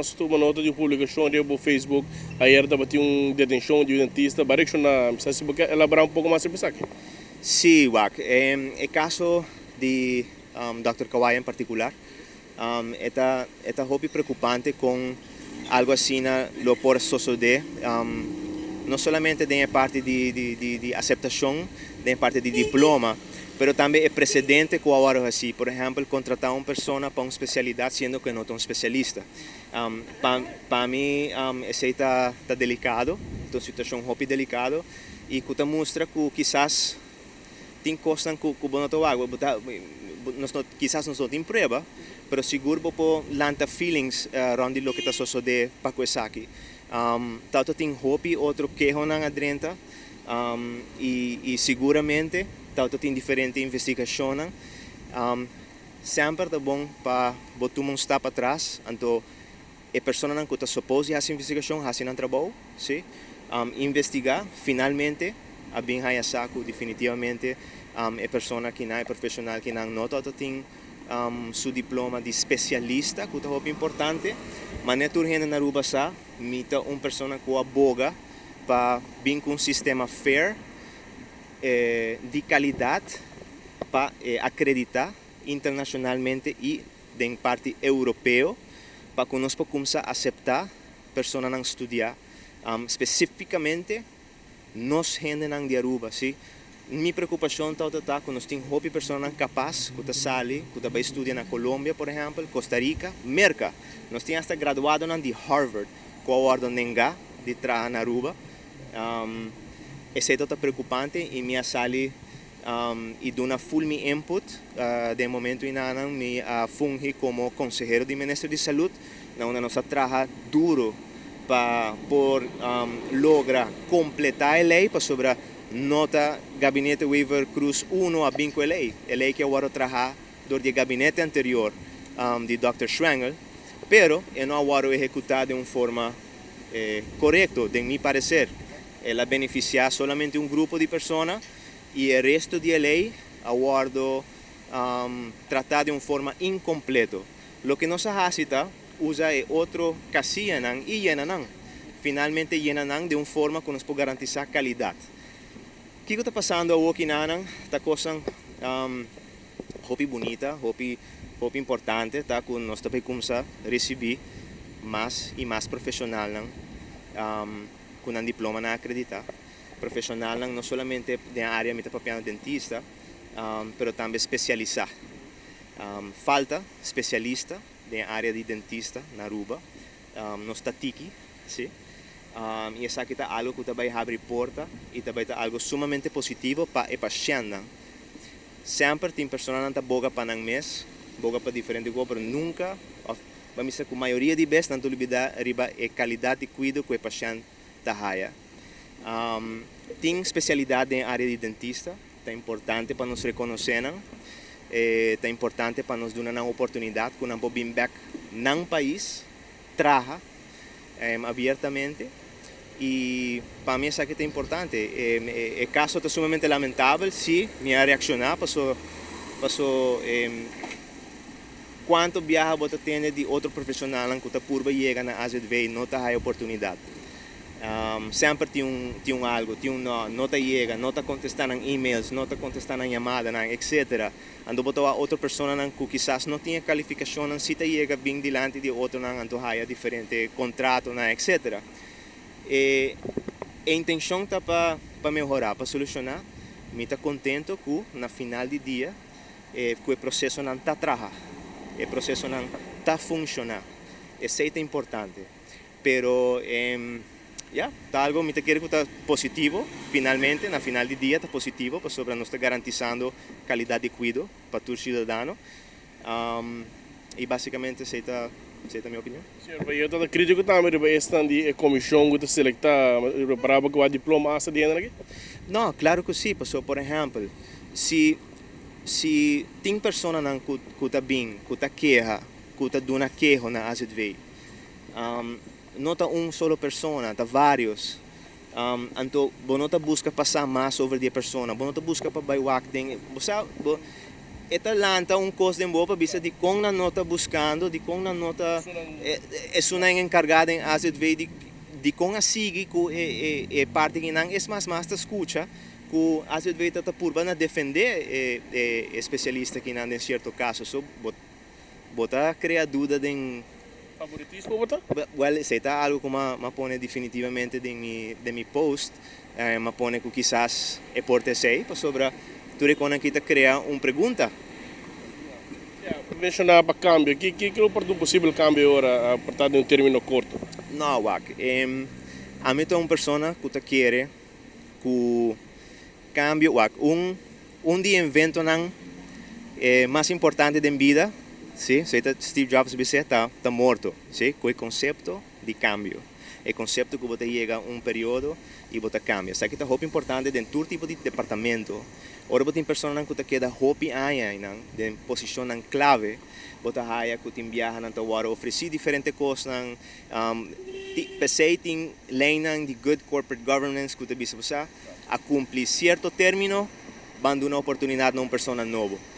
Uma nota de publicação de Facebook, ayer estava tinha detenção de um dentista, parece que na se você elaborar um pouco mais sobre isso aqui. Sí, Wak. El caso de Dr. Kawai en particular, esta hobby preocupante con algo así lo por suceder, no solamente de parte de aceptación, de parte de diploma, pero también el precedente que ahora así, por ejemplo, contratar a una persona para una especialidad siendo que no es un especialista. Para mí, eso está delicado, es una situación hobby delicado y que muestra que quizás tem coisas que não estou água, quizás não tem prova, mas seguro vou lanta feelings around lo que está sucedendo para coisa aqui. Tanto tem hobby, outro queijo na adrenta, e seguramente tanto tem diferente investigação. Sempre é bom para botar um step atrás, então a pessoa que está suposta a fazer investigação, fazer um trabalho, sim, investigar finalmente. A bem haya saco definitivamente é pessoa que não é profissional que não tem seu diploma de especialista que é muito importante mas não é urgente na Aruba sa mita uma pessoa que aboga para vir com um sistema fair de qualidade para acreditar internacionalmente e de parte europeu para que nós possamos aceitar pessoas que estudar especificamente nos gente de Aruba, sim. Minha preocupação está que nós temos hobby pessoas capazes que sali, que vai estudar na Colômbia, por exemplo, Costa Rica, Merca. Nós temos até graduado de Harvard, que é nenga de trabalhar na Aruba. Isso é preocupante e minha sali e dona full mi input de momento inanang me fungi como consejero de Ministério de Saúde, onde nós trabalha duro por lograr completar a lei para sobre nota gabinete waiver cruz 1 a 5 lei que agora trabalha do gabinete anterior de Dr. Schwengel, pero não agora executar de uma forma correta, de meu parecer. Ela beneficia solamente um grupo de pessoas e o resto da lei agora tratar de uma forma incompleta. Lo que nos necessita usa outro casilla e llenan. Finalmente llenan de uma forma que nos pode garantizar qualidade. O que está passando aqui na esta coisa hobby bonita, hobby importante, tá que nós também começar a receber mais e mais profissional com um diploma na acreditar. Profissional não somente na área de papel dentista, mas também especializar. Falta especialista na área de dentista na Aruba, nós está aqui, sim. E essa aqui está algo que vai abrir porta e também está algo sumamente positivo para o paciente. Sempre tem pessoas que estão boga para um mês, boga para diferentes coisas, mas nunca, vamos dizer que a maioria de vezes não olvidar a qualidade de cuidado que o paciente está. Tem especialidade na área de dentista, é importante para nos reconhecer. É importante para nos dar uma oportunidade que não podemos vir back no país, trabalha abertamente e para mim isso aqui é importante. O caso está sumamente lamentável, sim, minha reacionar passou quanto viaja você tem de outro profissional que está por chegar na AZV e não está a oportunidade. Sempre tem algo, não está chega, não está contestando em e-mails, não está contestando em chamadas, etc. Ando botar outra pessoa que quizás não tinha qualificação, se está chega bem diante de outro, ando haya diferente contrato, etc. A intenção está para melhorar, para solucionar. Me está contente que na final do dia que o processo não está trabalhando, o processo não está funcionando. Isso é importante, pero está algo que quero que está positivo, finalmente, na final do dia está positivo, para sobre nós está garantizando qualidade de cuidado para todo cidadão. E basicamente, essa é a minha opinião. Senhor, eu estou crítico também para esta comissão que está selecionada para que o diploma essa dentro aqui? Não, claro que sim, por exemplo, se tem pessoas que está bem, que está queixa, que está dando queixa na AZV, não está uma só pessoa, está vários. Então, você não busca passar mais sobre a pessoa, você não busca para bailar. esta lanta un costo de bopa bisa di kung na nota buscando, di kung na nota es una encargada en AZV di kung a sigi ku parte que nang es más ta escucha ku AZV tata purba na defender especialista que nan en cierto caso so bota crea duda den Favoritismo, bota? well, se está algo que me pone definitivamente de mi post, me pone que quizás es por TCI, pues sobre tu reconoces que te crea una pregunta. Mencionar para cambio, que é o possível cambio agora, a partir de um término curto? No, Wak, a mí toda una persona que te quiere, que cambio, Wak, un día invento más importante de vida, ¿sí? Steve Jobs dice está muerto, ¿sí? Con el concepto de cambio. El concepto que você llega a un periodo y você cambia. Sabe que é importante en todo tipo de departamento. Ahora você tem personas que te queda hopi aí, en posición clave. Você haya que te viaja na tua oferecer diferentes coisas, pensei tem lei de good corporate governance que te bisa a cumplir cierto término, dando uma oportunidade a uma pessoa nova.